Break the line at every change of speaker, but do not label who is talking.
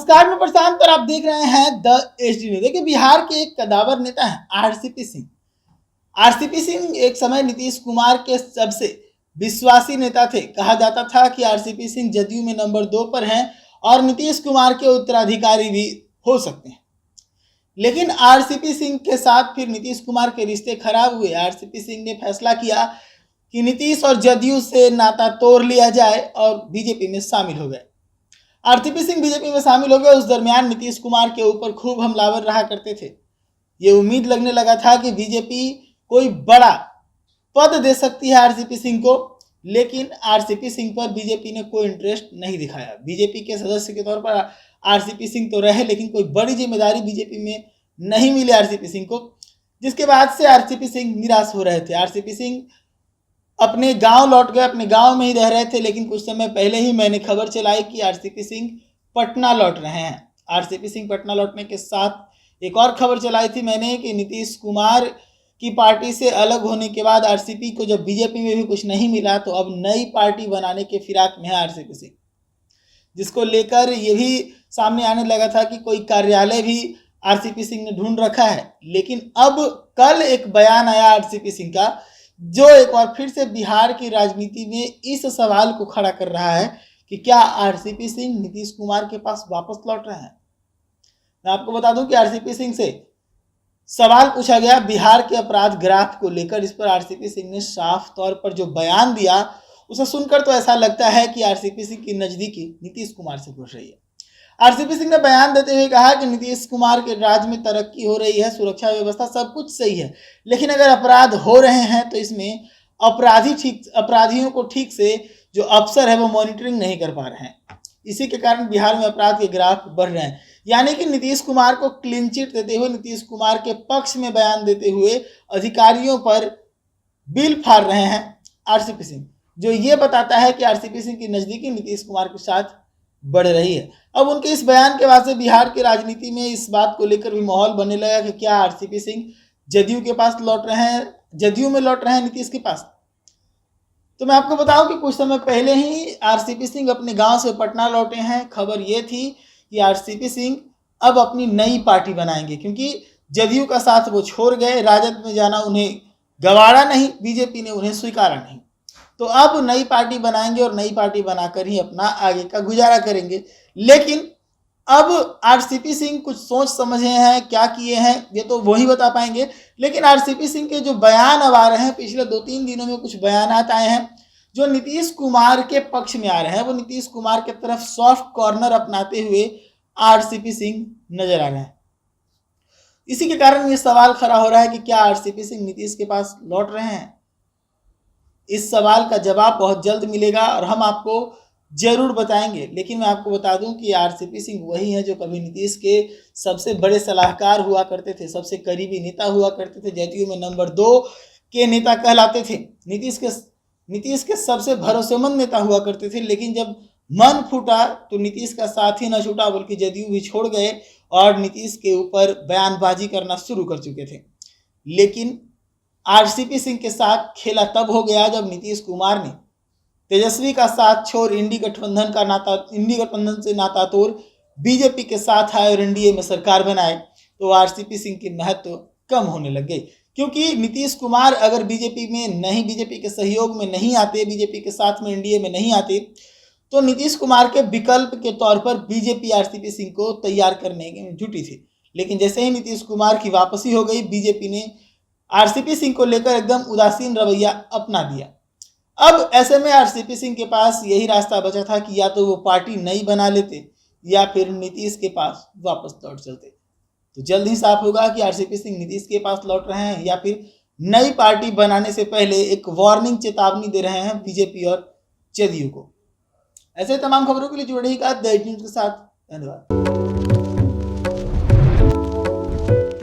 नमस्कार, मैं प्रशांत और आप देख रहे हैं द एचडी न्यूज। देखिए, बिहार के एक कदावर नेता हैं आरसीपी सिंह। आरसीपी सिंह एक समय नीतीश कुमार के सबसे विश्वासी नेता थे। कहा जाता था कि आरसीपी सिंह जदयू में नंबर 2 पर हैं और नीतीश कुमार के उत्तराधिकारी भी हो सकते हैं। लेकिन आरसीपी सिंह के साथ फिर नीतीश कुमार के रिश्ते खराब हुए। आरसीपी सिंह ने फैसला किया कि नीतीश और जदयू से नाता तोड़ लिया जाए और बीजेपी में शामिल हो गए। आरसीपी सिंह बीजेपी में शामिल हो गए। उस दरमियान नीतीश कुमार के ऊपर खूब हमलावर रहा करते थे। ये उम्मीद लगने लगा था कि बीजेपी कोई बड़ा पद दे सकती है आरसीपी सिंह को, लेकिन आरसीपी सिंह पर बीजेपी ने कोई इंटरेस्ट नहीं दिखाया। बीजेपी के सदस्य के तौर पर आरसीपी सिंह तो रहे, लेकिन कोई बड़ी जिम्मेदारी बीजेपी में नहीं मिली आरसीपी सिंह को, जिसके बाद से आरसीपी सिंह निराश हो रहे थे। आरसीपी सिंह अपने गांव लौट गए, अपने गांव में ही रह रहे थे। लेकिन कुछ समय पहले ही मैंने खबर चलाई कि आरसीपी सिंह पटना लौट रहे हैं। आरसीपी सिंह पटना लौटने के साथ एक और खबर चलाई थी मैंने कि नीतीश कुमार की पार्टी से अलग होने के बाद आरसीपी को जब बीजेपी में भी कुछ नहीं मिला तो अब नई पार्टी बनाने के फिराक में है आरसीपी सिंह, जिसको लेकर ये भी सामने आने लगा था कि कोई कार्यालय भी आरसीपी सिंह ने ढूंढ रखा है। लेकिन अब कल एक बयान आया आरसीपी सिंह का, जो एक बार फिर से बिहार की राजनीति में इस सवाल को खड़ा कर रहा है कि क्या आरसीपी सिंह नीतीश कुमार के पास वापस लौट रहे हैं। मैं आपको बता दूं कि आरसीपी सिंह से सवाल पूछा गया बिहार के अपराध ग्राफ को लेकर। इस पर आरसीपी सिंह ने साफ तौर पर जो बयान दिया, उसे सुनकर तो ऐसा लगता है कि आरसीपी सिंह की नजदीकी नीतीश कुमार से घुस रही है। आरसीपी सिंह ने बयान देते हुए कहा कि नीतीश कुमार के राज्य में तरक्की हो रही है, सुरक्षा व्यवस्था सब कुछ सही है, लेकिन अगर अपराध हो रहे हैं तो इसमें अपराधियों को ठीक से जो अफसर है वो मॉनिटरिंग नहीं कर पा रहे हैं। इसी के कारण बिहार में अपराध के ग्राफ बढ़ रहे हैं। यानी कि नीतीश कुमार को क्लीन चिट देते हुए, नीतीश कुमार के पक्ष में बयान देते हुए अधिकारियों पर बिल फाड़ रहे हैं आरसीपी सिंह, जो ये बताता है कि आरसीपी सिंह की नजदीकी नीतीश कुमार के साथ बढ़ रही है। अब उनके इस बयान के बाद से बिहार की राजनीति में इस बात को लेकर भी माहौल बनने लगा कि क्या आरसीपी सिंह जदयू के पास लौट रहे हैं, जदयू में लौट रहे हैं नीतीश के पास। तो मैं आपको बताऊं कि कुछ समय पहले ही आरसीपी सिंह अपने गांव से पटना लौटे हैं। खबर ये थी कि आरसीपी सिंह अब अपनी नई पार्टी बनाएंगे, क्योंकि जदयू का साथ वो छोड़ गए। राजद में जाना उन्हें गवारा नहीं, बीजेपी ने उन्हें स्वीकारा नहीं, तो अब नई पार्टी बनाएंगे और नई पार्टी बनाकर ही अपना आगे का गुजारा करेंगे। लेकिन अब आरसीपी सिंह कुछ सोच समझे हैं, क्या किए हैं ये तो वही बता पाएंगे। लेकिन आरसीपी सिंह के जो बयान अब आ रहे हैं, पिछले 2-3 दिनों में कुछ बयानात आए हैं जो नीतीश कुमार के पक्ष में आ रहे हैं। वो नीतीश कुमार के तरफ सॉफ्ट कॉर्नर अपनाते हुए आरसीपी सिंह नजर आ रहे हैं। इसी के कारण ये सवाल खड़ा हो रहा है कि क्या आरसीपी सिंह नीतीश के पास लौट रहे हैं। इस सवाल का जवाब बहुत जल्द मिलेगा और हम आपको जरूर बताएंगे। लेकिन मैं आपको बता दूं कि आरसीपी सिंह वही है जो कभी नीतीश के सबसे बड़े सलाहकार हुआ करते थे, सबसे करीबी नेता हुआ करते थे, जदयू में नंबर 2 के नेता कहलाते थे, नीतीश के सबसे भरोसेमंद नेता हुआ करते थे। लेकिन जब मन फूटा तो नीतीश का साथ ही न छूटा, बल्कि जदयू भी छोड़ गए और नीतीश के ऊपर बयानबाजी करना शुरू कर चुके थे। लेकिन आरसीपी सिंह के साथ खेला तब हो गया जब नीतीश कुमार ने तेजस्वी का साथ छोड़ इंडी गठबंधन से नाता तोड़ बीजेपी के साथ आए और एनडीए में सरकार बनाए, तो आरसीपी सिंह की महत्व कम होने लग गई। क्योंकि नीतीश कुमार अगर बीजेपी के सहयोग में नहीं आते, बीजेपी के साथ में एनडीए में नहीं आते, तो नीतीश कुमार के विकल्प के तौर पर बीजेपी आरसीपी सिंह को तैयार करने में जुटी थी। लेकिन जैसे ही नीतीश कुमार की वापसी हो गई, बीजेपी ने आरसीपी सिंह को लेकर एकदम उदासीन रवैया अपना दिया। अब ऐसे में आरसीपी सिंह के पास यही रास्ता बचा था कि या तो वो पार्टी नई बना लेते या फिर नीतीश के पास वापस लौट चलते। तो जल्द ही साफ होगा कि आरसीपी सिंह नीतीश के पास लौट रहे हैं या फिर नई पार्टी बनाने से पहले एक वार्निंग चेतावनी दे रहे हैं बीजेपी और जदयू को। ऐसे तमाम खबरों के लिए जुड़े रहिएगा द न्यूज़ के साथ। धन्यवाद।